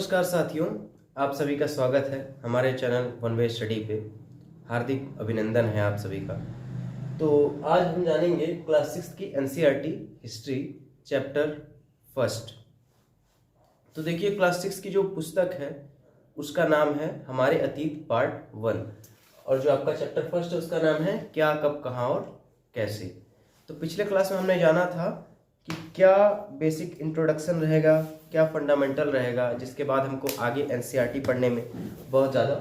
नमस्कार साथियों, आप सभी का स्वागत है हमारे चैनल वन वे स्टडी पे। हार्दिक अभिनंदन है आप सभी का। तो आज हम जानेंगे क्लास 6 की एनसीईआरटी हिस्ट्री चैप्टर फर्स्ट। तो देखिए, क्लास 6 की जो पुस्तक है उसका नाम है हमारे अतीत पार्ट 1, और जो आपका चैप्टर फर्स्ट है उसका नाम है क्या, कब, कहाँ और कैसे। तो पिछले क्लास में हमने जाना था कि क्या बेसिक इंट्रोडक्शन रहेगा, क्या फंडामेंटल रहेगा, जिसके बाद हमको आगे एनसीईआरटी पढ़ने में बहुत ज़्यादा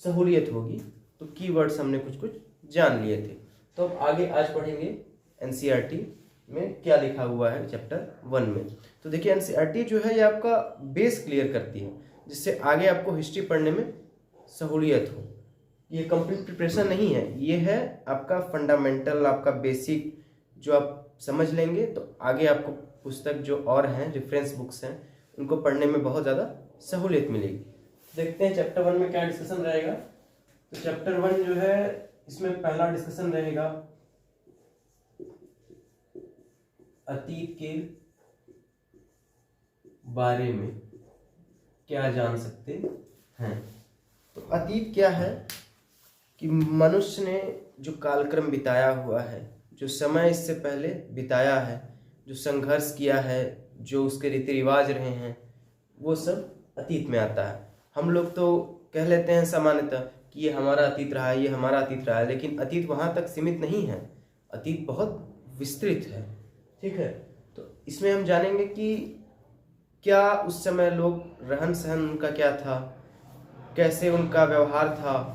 सहूलियत होगी। तो कीवर्ड्स हमने कुछ कुछ जान लिए थे। तो अब आगे आज पढ़ेंगे एनसीईआरटी में क्या लिखा हुआ है चैप्टर 1 में। तो देखिए, एनसीईआरटी जो है ये आपका बेस क्लियर करती है, जिससे आगे आपको हिस्ट्री पढ़ने में सहूलियत हो। ये कंप्लीट प्रिपरेशन नहीं है, ये है आपका फंडामेंटल, आपका बेसिक जो आप समझ लेंगे तो आगे आपको पुस्तक जो और हैं, रेफरेंस बुक्स हैं, उनको पढ़ने में बहुत ज़्यादा सहूलियत मिलेगी। देखते हैं चैप्टर 1 में क्या डिस्कशन रहेगा। तो चैप्टर 1 जो है, इसमें पहला डिस्कशन रहेगा अतीत के बारे में क्या जान सकते हैं। तो अतीत क्या है कि मनुष्य ने जो कालक्रम बिताया हुआ है, जो समय इससे पहले बिताया है, जो संघर्ष किया है, जो उसके रीति रिवाज रहे हैं, वो सब अतीत में आता है। हम लोग तो कह लेते हैं सामान्यतः कि ये हमारा अतीत रहा है, ये हमारा अतीत रहा है, लेकिन अतीत वहाँ तक सीमित नहीं है। अतीत बहुत विस्तृत है, ठीक है। तो इसमें हम जानेंगे कि क्या उस समय लोग रहन सहन उनका क्या था, कैसे उनका व्यवहार था,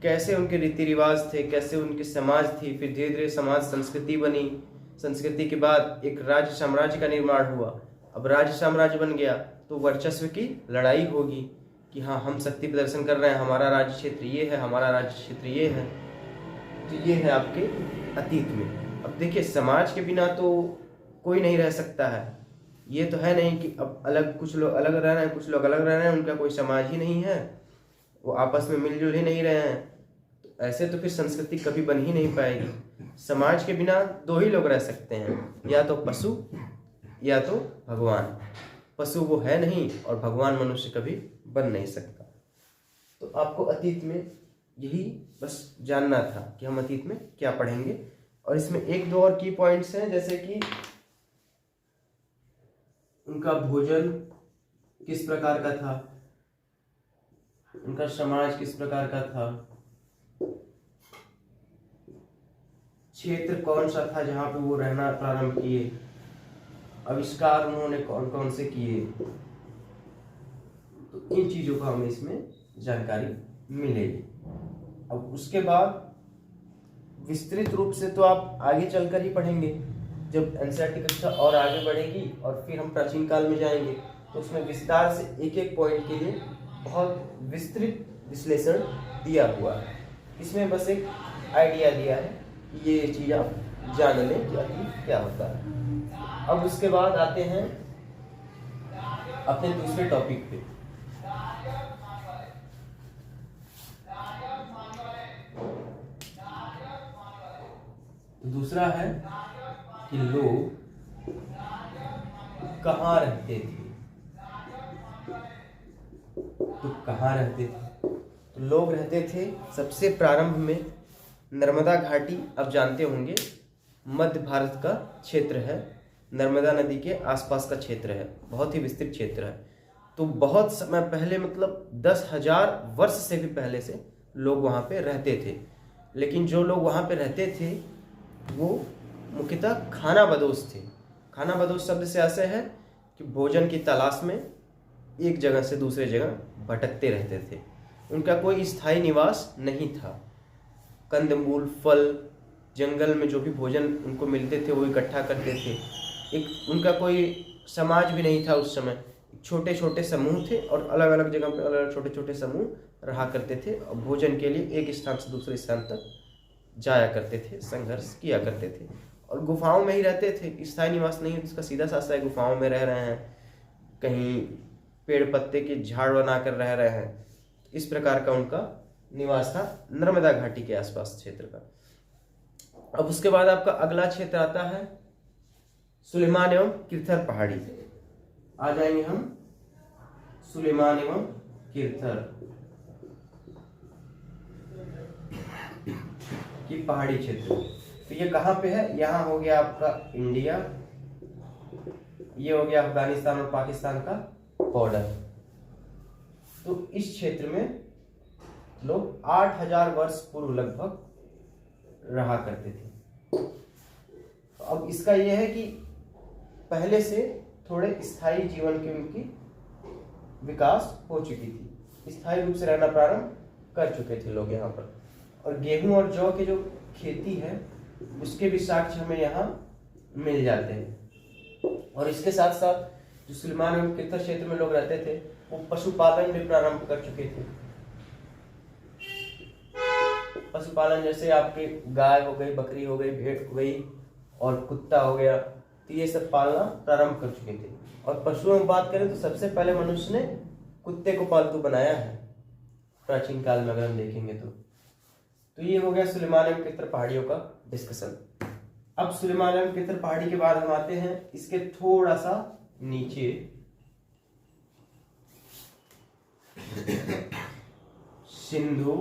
कैसे उनके रीति रिवाज थे, कैसे उनकी समाज थी। फिर धीरे धीरे समाज संस्कृति बनी, संस्कृति के बाद एक राज्य साम्राज्य का निर्माण हुआ। अब राज्य साम्राज्य बन गया तो वर्चस्व की लड़ाई होगी कि हाँ, हम शक्ति प्रदर्शन कर रहे हैं, हमारा राज्य क्षेत्र ये है, हमारा राज्य क्षेत्र ये है। तो ये है आपके अतीत में। अब देखिए, समाज के बिना तो कोई नहीं रह सकता है। ये तो है नहीं कि अब अलग, कुछ लोग अलग रह रहे हैं, कुछ लोग अलग रह रहे हैं, उनका कोई समाज ही नहीं है, वो आपस में मिलजुल ही नहीं रहे हैं। ऐसे तो फिर संस्कृति कभी बन ही नहीं पाएगी। समाज के बिना दो ही लोग रह सकते हैं, या तो पशु या तो भगवान। पशु वो है नहीं और भगवान मनुष्य कभी बन नहीं सकता। तो आपको अतीत में यही बस जानना था कि हम अतीत में क्या पढ़ेंगे। और इसमें एक दो और की पॉइंट्स हैं, जैसे कि उनका भोजन किस प्रकार का था, उनका समाज किस प्रकार का था, क्षेत्र कौन सा था जहां पे वो रहना प्रारंभ किए, आविष्कार उन्होंने कौन कौन से किए। तो इन चीजों का हमें इसमें जानकारी मिलेगी। अब उसके बाद विस्तृत रूप से तो आप आगे चलकर ही पढ़ेंगे, जब एनसीईआरटी कक्षा और आगे बढ़ेगी और फिर हम प्राचीन काल में जाएंगे, तो उसमें विस्तार से एक एक पॉइंट के लिए बहुत विस्तृत विश्लेषण दिया हुआ है। इसमें बस एक आइडिया दिया है, ये चीज आप जान लें कि अतीत क्या होता है। अब उसके बाद आते हैं अपने दूसरे टॉपिक पे। तो दूसरा है कि लोग कहाँ रहते थे। तो कहाँ रहते थे? तो लोग रहते थे सबसे प्रारंभ में नर्मदा घाटी, आप जानते होंगे मध्य भारत का क्षेत्र है, नर्मदा नदी के आसपास का क्षेत्र है, बहुत ही विस्तृत क्षेत्र है। तो बहुत समय पहले, मतलब 10,000 वर्ष से भी पहले से लोग वहाँ पे रहते थे। लेकिन जो लोग वहाँ पे रहते थे वो मुख्यतः खाना बदोश थे। खाना बदोश शब्द से आशय है कि भोजन की तलाश में एक जगह से दूसरे जगह भटकते रहते थे। उनका कोई स्थायी निवास नहीं था। कंदमूल, फल, जंगल में जो भी भोजन उनको मिलते थे वो इकट्ठा करते थे। एक उनका कोई समाज भी नहीं था उस समय, छोटे छोटे समूह थे और अलग अलग जगह पे अलग अलग छोटे छोटे समूह रहा करते थे और भोजन के लिए एक स्थान से दूसरे स्थान तक जाया करते थे, संघर्ष किया करते थे। और गुफाओं में ही रहते थे, स्थायी निवास नहीं। इसका सीधा सा है, गुफाओं में रह रहे हैं, कहीं पेड़ पत्ते के झाड़ बनाकर रह रहे हैं। इस प्रकार का उनका निवास था नर्मदा घाटी के आसपास क्षेत्र का। अब उसके बाद आपका अगला क्षेत्र आता है सुलेमान एवं किरथर पहाड़ी। आ जाएंगे हम सुलेमान एवं किरथर की पहाड़ी क्षेत्र। तो ये कहाँ पे है? यहाँ हो गया आपका इंडिया, ये हो गया अफगानिस्तान और पाकिस्तान का बॉर्डर। तो इस क्षेत्र में लोग 8000 वर्ष पूर्व लगभग रहा करते थे। तो अब इसका यह है कि पहले से थोड़े स्थायी जीवन की उनकी विकास हो चुकी थी, स्थायी रूप से रहना प्रारंभ कर चुके थे लोग यहाँ पर। और गेहूं और जौ की जो खेती है उसके भी साक्ष्य हमें यहाँ मिल जाते हैं। और इसके साथ साथ जो सुलेमान एवं किरथर क्षेत्र में लोग रहते थे वो पशुपालन भी प्रारंभ कर चुके थे। पशुपालन जैसे आपके गाय हो गई, बकरी हो गई, भेड़ हो गई और कुत्ता हो गया, तो ये सब पालना प्रारंभ कर चुके थे। और पशुओं में बात करें तो सबसे पहले मनुष्य ने कुत्ते को पालतू बनाया है प्राचीन काल में, अगर हम देखेंगे तो ये हो गया सुलेमान एवं किरथर पहाड़ियों का डिस्कशन। अब सुलेमान एवं किरथर पहाड़ी के बाद हम आते हैं इसके थोड़ा सा नीचे सिंधु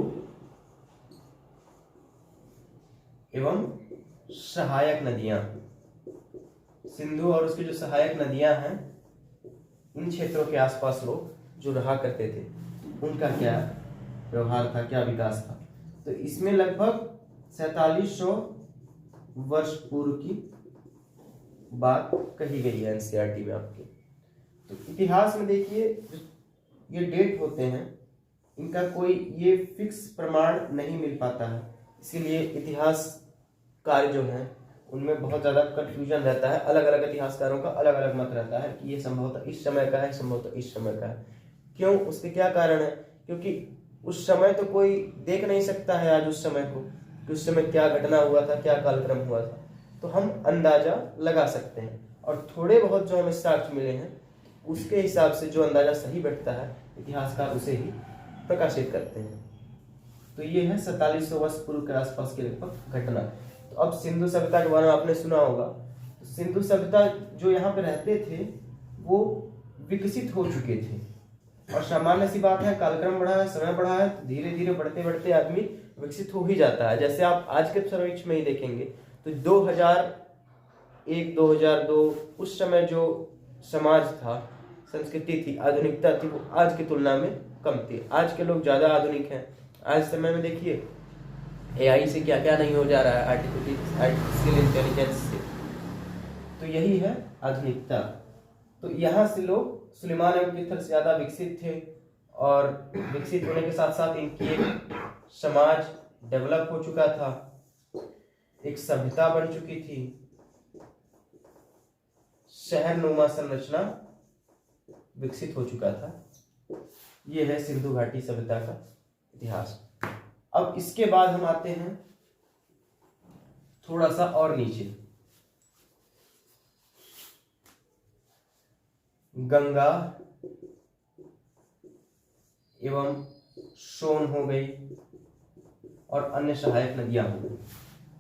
एवं सहायक नदियां। सिंधु और उसकी जो सहायक नदियां हैं, इन क्षेत्रों के आसपास लोग जो रहा करते थे उनका क्या व्यवहार था, क्या विकास था। तो इसमें लगभग 4700 वर्ष पूर्व की बात कही गई है एनसीईआरटी में आपके। तो इतिहास में देखिए ये डेट होते हैं, इनका कोई ये फिक्स प्रमाण नहीं मिल पाता है, इसीलिए इतिहासकार जो हैं उनमें बहुत ज़्यादा कंफ्यूजन रहता है। अलग अलग इतिहासकारों का अलग अलग मत रहता है कि ये संभवतः इस समय का है, संभवतः इस समय का है। क्यों? उसके क्या कारण है? क्योंकि उस समय तो कोई देख नहीं सकता है आज उस समय को कि उस समय क्या घटना हुआ था, क्या कालक्रम हुआ था। तो हम अंदाजा लगा सकते हैं और थोड़े बहुत जो हमें साक्ष्य मिले हैं उसके हिसाब से जो अंदाजा सही बैठता है इतिहासकार उसे ही प्रकाशित करते हैं। तो ये है 4700 वर्ष पूर्व के आसपास की लगभग घटना। तो अब सिंधु सभ्यता के बारे में आपने सुना होगा। तो सिंधु सभ्यता जो यहाँ पे रहते थे वो विकसित हो चुके थे और सामान्य सी बात है, कालक्रम बढ़ा है, समय बढ़ा है, तो धीरे धीरे बढ़ते बढ़ते आदमी विकसित हो ही जाता है। जैसे आप आज के सर्वेक्षण में ही देखेंगे तो 2001 2002 उस समय जो समाज था, संस्कृति थी, आधुनिकता थी, वो आज की तुलना में कम थी। आज के लोग ज्यादा आधुनिक हैं। आज समय में देखिए एआई से क्या क्या नहीं हो जा रहा है, आर्टिफिशियल इंटेलिजेंस से। तो यही है आधुनिकता। तो यहाँ से लोग सुलेमान एवं किरथर से ज्यादा विकसित थे और विकसित होने के साथ साथ इनकी एक समाज डेवलप हो चुका था, एक सभ्यता बन चुकी थी, शहर नुमा संरचना विकसित हो चुका था। ये है सिंधु घाटी सभ्यता का इतिहास। अब इसके बाद हम आते हैं थोड़ा सा और नीचे, गंगा एवं सोन हो गई और अन्य सहायक नदियां हो गई।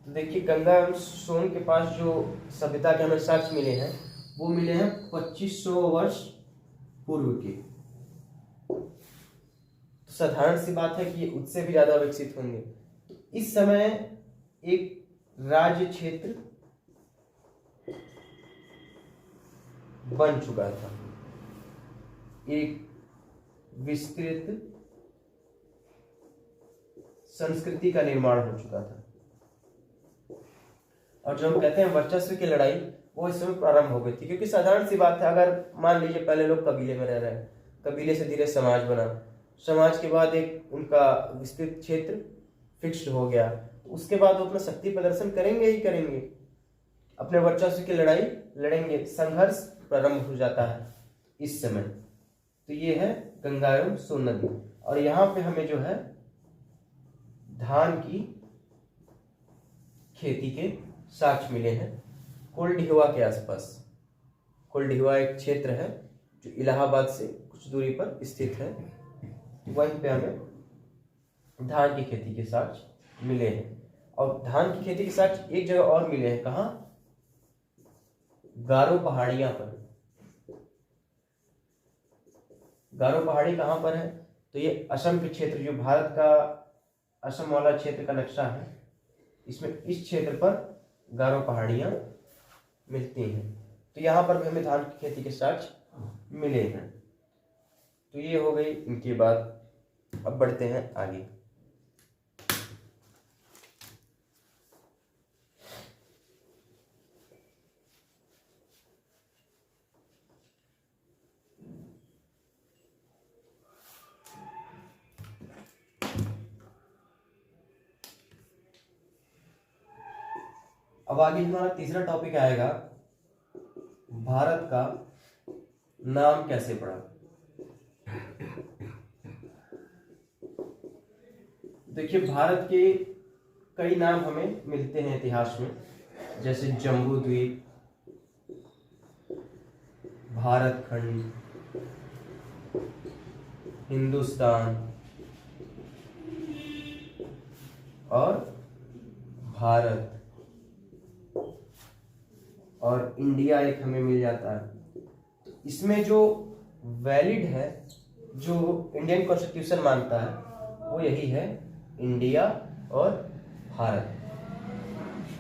तो देखिए गंगा एवं सोन के पास जो सभ्यता के हमें साक्ष्य मिले हैं वो मिले हैं 2500 वर्ष पूर्व के। तो साधारण सी बात है कि ये उससे भी ज्यादा विकसित होंगे। तो इस समय एक राज्य क्षेत्र बन चुका था, एक विस्तृत संस्कृति का निर्माण हो चुका था और जो हम कहते हैं वर्चस्व की लड़ाई वो इस समय प्रारंभ हो गई थी। क्योंकि साधारण सी बात है, अगर मान लीजिए पहले लोग कबीले में रह रहे हैं, कबीले से धीरे समाज बना, समाज के बाद एक उनका विस्तृत क्षेत्र फिक्स्ड हो गया, उसके बाद वो अपना शक्ति प्रदर्शन करेंगे ही करेंगे, अपने वर्चस्व की लड़ाई लड़ेंगे, संघर्ष प्रारंभ हो जाता है इस समय। तो ये है गंगा एवं सोन नदी। और यहाँ पे हमें जो है धान की खेती के साक्ष्य मिले हैं कोल्डिहवा के आसपास। कोल्डिहवा एक क्षेत्र है जो इलाहाबाद से कुछ दूरी पर स्थित है, वहीं पे हमें धान की खेती के साक्ष्य मिले हैं। और धान की खेती के साक्ष्य एक जगह और मिले हैं, कहाँ? गारो पहाड़ियां पर। गारो पहाड़ी कहाँ पर है? तो ये असम के क्षेत्र, जो भारत का असम वाला क्षेत्र का नक्शा है, इसमें इस क्षेत्र पर गारो पहाड़ियाँ मिलती हैं। तो यहाँ पर भी हमें धान की खेती के साक्ष्य मिले हैं। तो ये हो गई इनकी बात। अब बढ़ते हैं आगे। अब आगे हमारा तीसरा टॉपिक आएगा, भारत का नाम कैसे पड़ा। देखिए, भारत के कई नाम हमें मिलते हैं इतिहास में, जैसे जम्बू द्वीप, भारत खंड, हिंदुस्तान और भारत और इंडिया एक हमें मिल जाता है। तो इसमें जो वैलिड है, जो इंडियन कॉन्स्टिट्यूशन मानता है, वो यही है, इंडिया और भारत।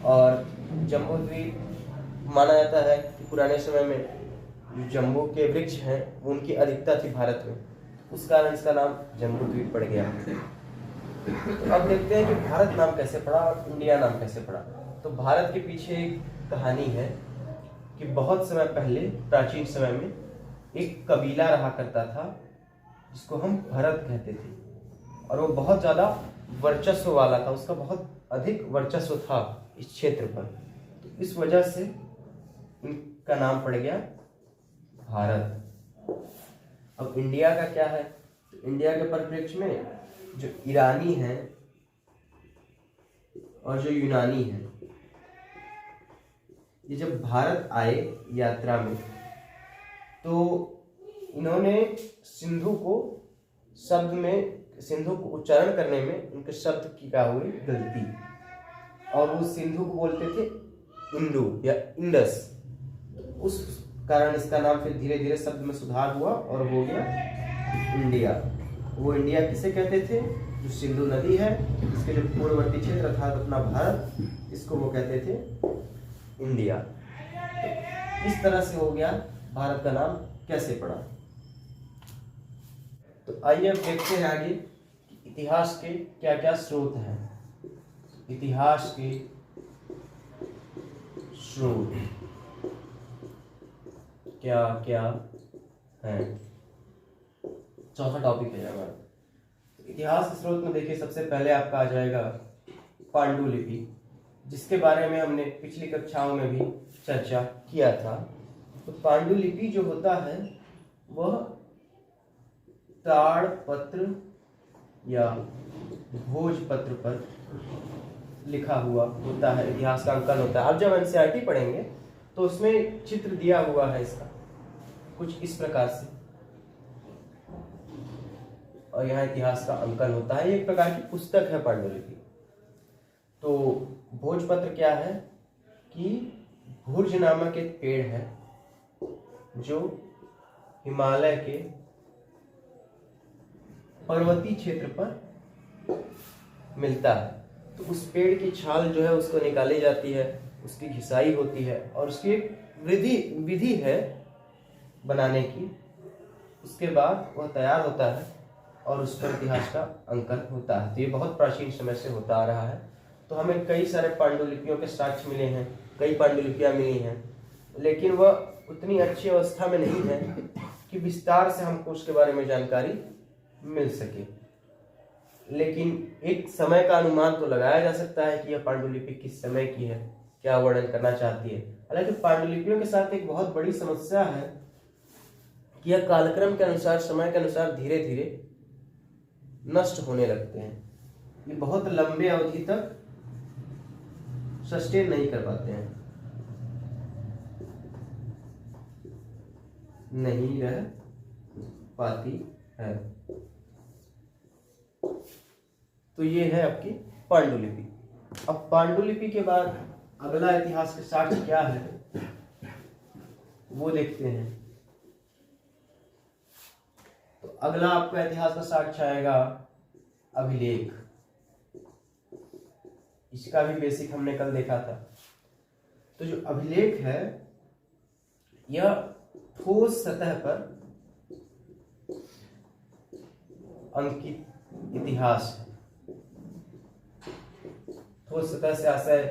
और जम्बू द्वीप माना जाता है कि पुराने समय में जो जम्बू के वृक्ष हैं उनकी अधिकता थी भारत में, उस कारण इसका नाम जम्बू द्वीप पड़ गया। तो अब देखते हैं कि भारत नाम कैसे पड़ा और इंडिया नाम कैसे पड़ा। तो भारत के पीछे एक कहानी है कि बहुत समय पहले, प्राचीन समय में, एक कबीला रहा करता था जिसको हम भरत कहते थे, और वो बहुत ज़्यादा वर्चस्व वाला था, उसका बहुत अधिक वर्चस्व था इस क्षेत्र पर। तो इस वजह से इनका नाम पड़ गया भारत। अब इंडिया का क्या है? तो इंडिया के परिप्रेक्ष्य में जो ईरानी हैं और जो यूनानी हैं, ये जब भारत आए यात्रा में, तो इन्होंने सिंधु को उच्चारण करने में उनके शब्द की क्या हुई गलती, और वो सिंधु को बोलते थे इंडू या इंडस। उस कारण इसका नाम फिर धीरे धीरे शब्द में सुधार हुआ और हो गया इंडिया। वो इंडिया किसे कहते थे? जो सिंधु नदी है, इसके जो पूर्ववर्ती क्षेत्र अर्थात अपना भारत, इसको वो कहते थे इंडिया। तो इस तरह से हो गया भारत का नाम कैसे पड़ा। तो आइए अब देखते हैं आगे कि इतिहास के क्या क्या स्रोत हैं। इतिहास के स्रोत क्या क्या हैं, चौथा टॉपिक है हमारा। तो इतिहास के स्रोत में देखिए, सबसे पहले आपका आ जाएगा पांडुलिपि, जिसके बारे में हमने पिछली कक्षाओं में भी चर्चा किया था। तो पांडुलिपि जो होता है वह ताड़पत्र या भोजपत्र पर लिखा हुआ होता है, इतिहास का अंकन होता है। आप जब एनसीईआरटी पढ़ेंगे तो उसमें चित्र दिया हुआ है इसका कुछ इस प्रकार से, और यहाँ इतिहास का अंकन होता है। एक प्रकार की पुस्तक है पांडुलिपि। तो भोजपत्र क्या है कि भुर्ज नामक एक पेड़ है जो हिमालय के पर्वतीय क्षेत्र पर मिलता है। तो उस पेड़ की छाल जो है उसको निकाली जाती है, उसकी घिसाई होती है, और उसकी एक विधि है बनाने की। उसके बाद वह तैयार होता है और उस पर इतिहास का अंकन होता है। तो ये बहुत प्राचीन समय से होता आ रहा है। तो हमें कई सारे पांडुलिपियों के साक्ष्य मिले हैं, कई पांडुलिपियाँ मिली हैं, लेकिन वह उतनी अच्छी अवस्था में नहीं है कि विस्तार से हमको उसके बारे में जानकारी मिल सके। लेकिन एक समय का अनुमान तो लगाया जा सकता है कि यह पांडुलिपि किस समय की है, क्या वर्णन करना चाहती है। हालांकि पांडुलिपियों के साथ एक बहुत बड़ी समस्या है कि यह कालक्रम के अनुसार, समय के अनुसार धीरे धीरे नष्ट होने लगते हैं। ये बहुत लंबे अवधि तक सस्टेन नहीं कर पाते हैं, नहीं रह पाती है। तो ये है आपकी पांडुलिपि। अब पांडुलिपि के बाद अगला इतिहास के साक्ष्य क्या है वो देखते हैं। तो अगला आपका इतिहास का साक्ष्य आएगा अभिलेख। इसका भी बेसिक हमने कल देखा था। तो जो अभिलेख है यह ठोस सतह पर अंकित इतिहास है। ठोस सतह से आशय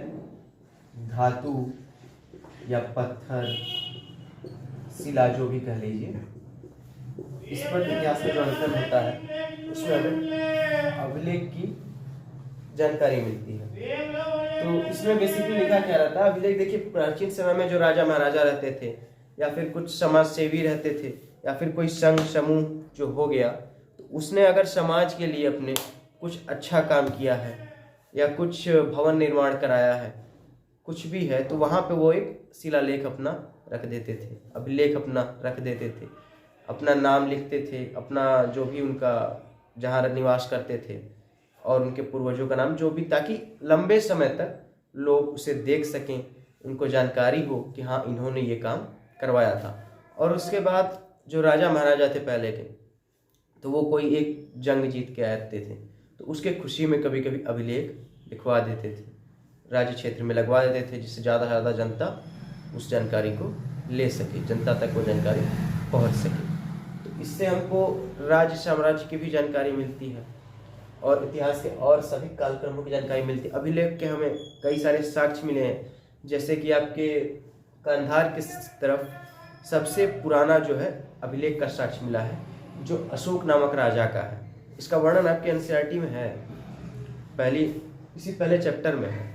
धातु या पत्थर, शिला, जो भी कह लीजिए, इस पर इतिहास का जो अध्ययन होता है उसमें हमें अभिलेख की जानकारी मिलती है। तो इसमें बेसिकली लिखा क्या रहता है, अभिलेख देखिए प्राचीन समय में जो राजा महाराजा रहते थे या फिर कुछ समाज सेवी रहते थे या फिर कोई संघ समूह जो हो गया, तो उसने अगर समाज के लिए अपने कुछ अच्छा काम किया है या कुछ भवन निर्माण कराया है, कुछ भी है, तो वहाँ पे वो एक शिलालेख अपना रख देते थे, अभिलेख अपना रख देते थे, अपना नाम लिखते थे, अपना जो भी उनका जहाँ निवास करते थे और उनके पूर्वजों का नाम जो भी, ताकि लंबे समय तक लोग उसे देख सकें, उनको जानकारी हो कि हाँ इन्होंने ये काम करवाया था। और उसके बाद जो राजा महाराजा थे पहले के, तो वो कोई एक जंग जीत के आते थे, तो उसके खुशी में कभी कभी अभिलेख लिखवा देते थे, राज्य क्षेत्र में लगवा देते थे, जिससे ज़्यादा से ज़्यादा जनता उस जानकारी को ले सके, जनता तक वो जानकारी पहुंच सके। तो इससे हमको राज्य साम्राज्य की भी जानकारी मिलती है और इतिहास के और सभी कालक्रमों की जानकारी मिलती है। अभिलेख के हमें कई सारे साक्ष्य मिले हैं, जैसे कि आपके कंधार की तरफ सबसे पुराना जो है अभिलेख का साक्ष्य मिला है, जो अशोक नामक राजा का है। इसका वर्णन आपके एनसीईआरटी में है, पहले चैप्टर में है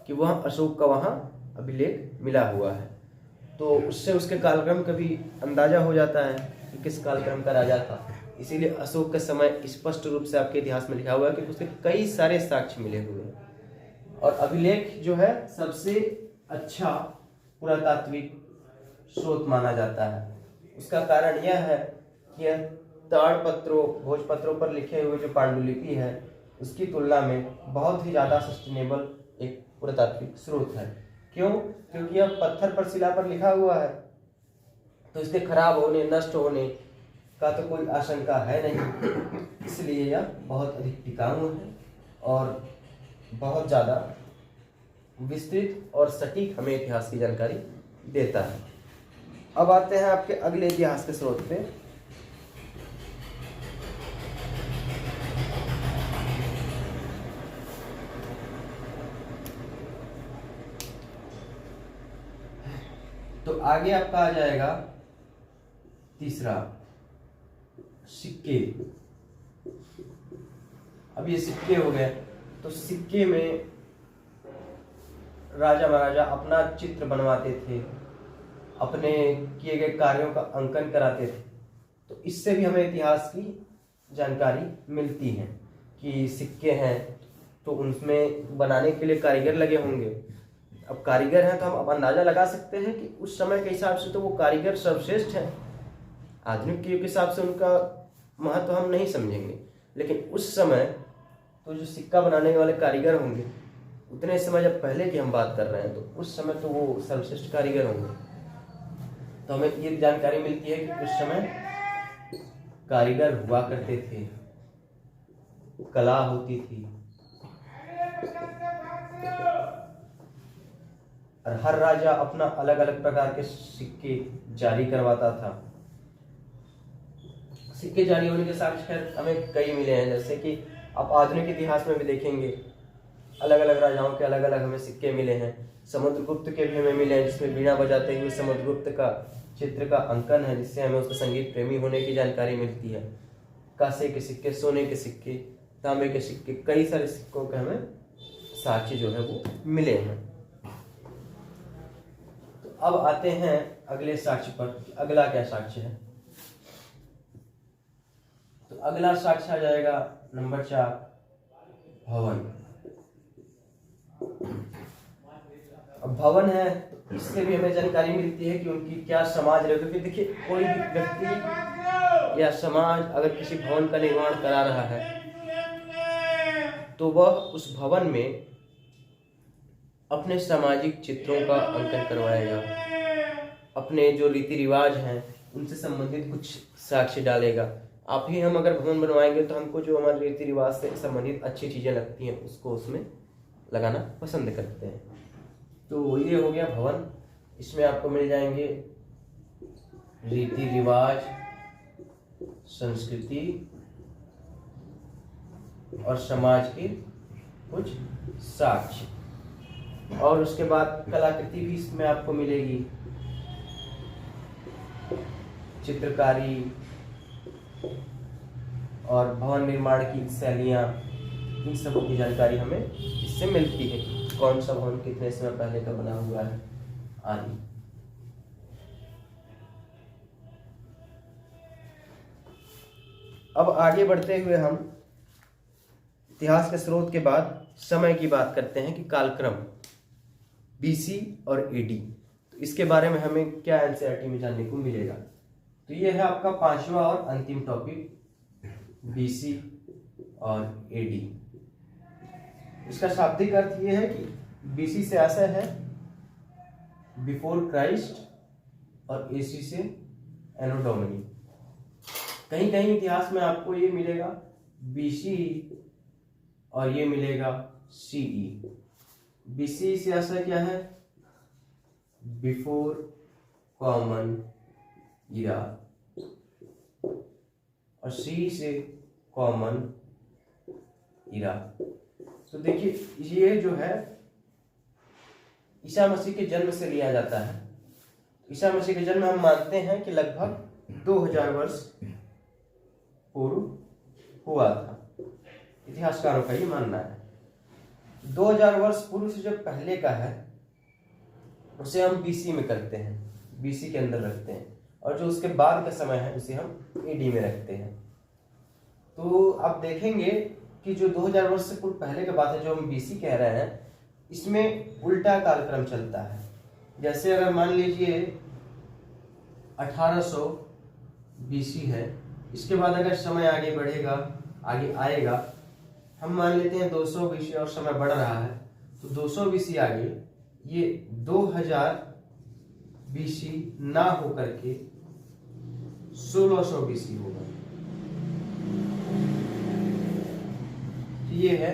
कि वह अशोक का वहाँ अभिलेख मिला हुआ है। तो उससे उसके कालक्रम का भी अंदाजा हो जाता है कि किस कालक्रम का राजा था। इसीलिए अशोक का समय स्पष्ट रूप से आपके इतिहास में लिखा हुआ है कि उसके कई सारे साक्ष्य मिले हुए हैं। और अभिलेख जो है सबसे अच्छा पुरातात्विक स्रोत माना जाता है। उसका कारण यह है कि यह ताड़पत्रों, भोजपत्रों पर लिखे हुए जो पांडुलिपि है उसकी तुलना में बहुत ही ज़्यादा सस्टेनेबल एक पुरातात्विक स्रोत है। क्यों? क्योंकि यह पत्थर पर, शिला पर लिखा हुआ है, तो इसके खराब होने, नष्ट होने का तो कोई आशंका है नहीं, इसलिए यह बहुत अधिक टिकाऊ है और बहुत ज़्यादा विस्तृत और सटीक हमें इतिहास की जानकारी देता है। अब आते हैं आपके अगले इतिहास के स्रोत पे। तो आगे आपका आ जाएगा तीसरा, सिक्के। अब ये सिक्के हो गए, तो सिक्के में राजा महाराजा अपना चित्र बनवाते थे, अपने किए गए कार्यों का अंकन कराते थे। तो इससे भी हमें इतिहास की जानकारी मिलती है कि सिक्के हैं तो उनमें बनाने के लिए कारीगर लगे होंगे। अब कारीगर हैं तो हम अब अंदाजा लगा सकते हैं कि उस समय के हिसाब से तो वो कारीगर सर्वश्रेष्ठ हैं। आधुनिक युग के हिसाब से उनका महत्व हम नहीं समझेंगे, लेकिन उस समय तो जो सिक्का बनाने वाले कारीगर होंगे, उतने समय जब पहले की हम बात कर रहे हैं, तो उस समय तो वो सर्वश्रेष्ठ कारीगर होंगे। तो हमें ये जानकारी मिलती है कि उस समय कारीगर हुआ करते थे, कला होती थी और हर राजा अपना अलग अलग प्रकार के सिक्के जारी करवाता था। सिक्के जारी होने के साक्ष्य हमें कई मिले हैं, जैसे कि आप आधुनिक इतिहास में भी देखेंगे अलग अलग राजाओं के अलग अलग हमें सिक्के मिले हैं। समुद्रगुप्त के भी हमें मिले हैं, जिसमें बीणा बजाते हुए समुद्रगुप्त का चित्र का अंकन है, जिससे हमें उसका संगीत प्रेमी होने की जानकारी मिलती है। कांसे के सिक्के, सोने के सिक्के, तांबे के सिक्के, कई सारे सिक्कों के हमें साक्ष्य जो है वो मिले हैं। तो अब आते हैं अगले साक्ष्य पर। अगला क्या साक्ष्य है? तो अगला साक्ष्य आ जाएगा नंबर 4, भवन। अब भवन है तो इससे भी हमें जानकारी मिलती है कि उनकी क्या समाज रहे। क्योंकि देखिए कोई भी व्यक्ति या समाज अगर किसी भवन का निर्माण करा रहा है तो वह उस भवन में अपने सामाजिक चित्रों का अंकन करवाएगा, अपने जो रीति रिवाज हैं उनसे संबंधित कुछ साक्ष्य डालेगा। आप ही हम अगर भवन बनवाएंगे तो हमको जो हमारे रीति रिवाज से संबंधित अच्छी चीज़ें लगती हैं उसको उसमें लगाना पसंद करते हैं। तो ये हो गया भवन। इसमें आपको मिल जाएंगे रीति रिवाज, संस्कृति और समाज के कुछ साक्ष्य, और उसके बाद कलाकृति भी इसमें आपको मिलेगी, चित्रकारी और भवन निर्माण की शैलियाँ, इन सबों की जानकारी हमें इससे मिलती है कि कौन सा भवन कितने समय पहले का बना हुआ है आदि। अब आगे बढ़ते हुए हम इतिहास के स्रोत के बाद समय की बात करते हैं कि कालक्रम बीसी और एडी, तो इसके बारे में हमें क्या एनसीईआरटी में जानने को मिलेगा। तो ये है आपका 5वां और अंतिम टॉपिक, बीसी और एडी। इसका शाब्दिक अर्थ ये है कि बीसी से आशय है बिफोर क्राइस्ट और एसी से एनो डोमिनी। कहीं कहीं इतिहास में आपको ये मिलेगा बीसी और ये मिलेगा सीई। बीसी से आशय क्या है, बिफोर कॉमन इरा, और सी से कॉमन इरा। तो देखिए ये जो है ईसा मसीह के जन्म से लिया जाता है। ईसा मसीह के जन्म हम मानते हैं कि लगभग 2000 वर्ष पूर्व हुआ था, इतिहासकारों का ये मानना है। 2000 वर्ष पूर्व से जो पहले का है उसे हम बीसी में करते हैं, बीसी के अंदर रखते हैं, और जो उसके बाद का समय है उसे हम एडी में रखते हैं। तो आप देखेंगे कि जो 2000 वर्ष से पूर्व पहले का बात है जो हम बीसी कह रहे हैं, इसमें उल्टा कालक्रम चलता है। जैसे अगर मान लीजिए 1800 बीसी है, इसके बाद अगर समय आगे बढ़ेगा, आगे आएगा, हम मान लेते हैं 200 बीसी और समय बढ़ रहा है, तो 200 बीसी आगे ये 2000 बीसी ना होकर के 1600 बीसी होगा। ये है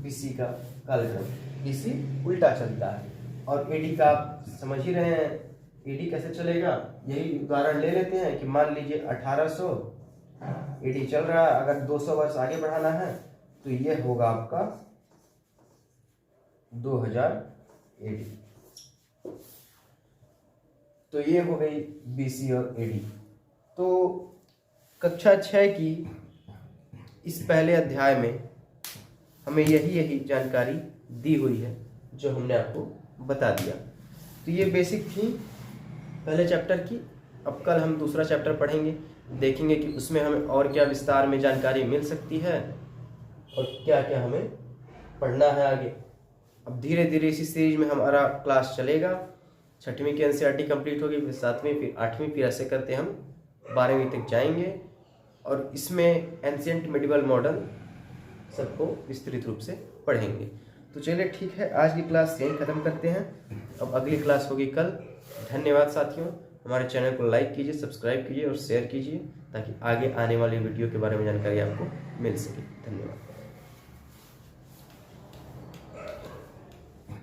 बीसी का कालक्रम, बीसी उल्टा चलता है। और एडी का आप समझ ही रहे हैं, एडी कैसे चलेगा। यही उदाहरण ले लेते हैं कि मान लीजिए 1800 एडी चल रहा है, अगर 200 वर्ष आगे बढ़ाना है तो ये होगा आपका 2000 एडी। तो ये हो गई बीसी और एडी। तो कक्षा 6 की इस पहले अध्याय में हमें यही जानकारी दी हुई है जो हमने आपको बता दिया। तो ये बेसिक थी पहले चैप्टर की। अब कल हम दूसरा चैप्टर पढ़ेंगे, देखेंगे कि उसमें हमें और क्या विस्तार में जानकारी मिल सकती है और क्या क्या हमें पढ़ना है आगे। अब धीरे धीरे इसी सीरीज में हमारा क्लास चलेगा। 6वीं की एनसीईआरटी कंप्लीट होगी, फिर 7वीं, फिर 8वीं, फिर ऐसे करते हम 12वीं तक जाएंगे, और इसमें एंशिएंट मिडिवल मॉडर्न सबको विस्तृत रूप से पढ़ेंगे। तो चलिए ठीक है, आज की क्लास यहीं ख़त्म करते हैं। अब अगली क्लास होगी कल। धन्यवाद साथियों। हमारे चैनल को लाइक कीजिए, सब्सक्राइब कीजिए और शेयर कीजिए ताकि आगे आने वाली वीडियो के बारे में जानकारी आपको मिल सके। धन्यवाद।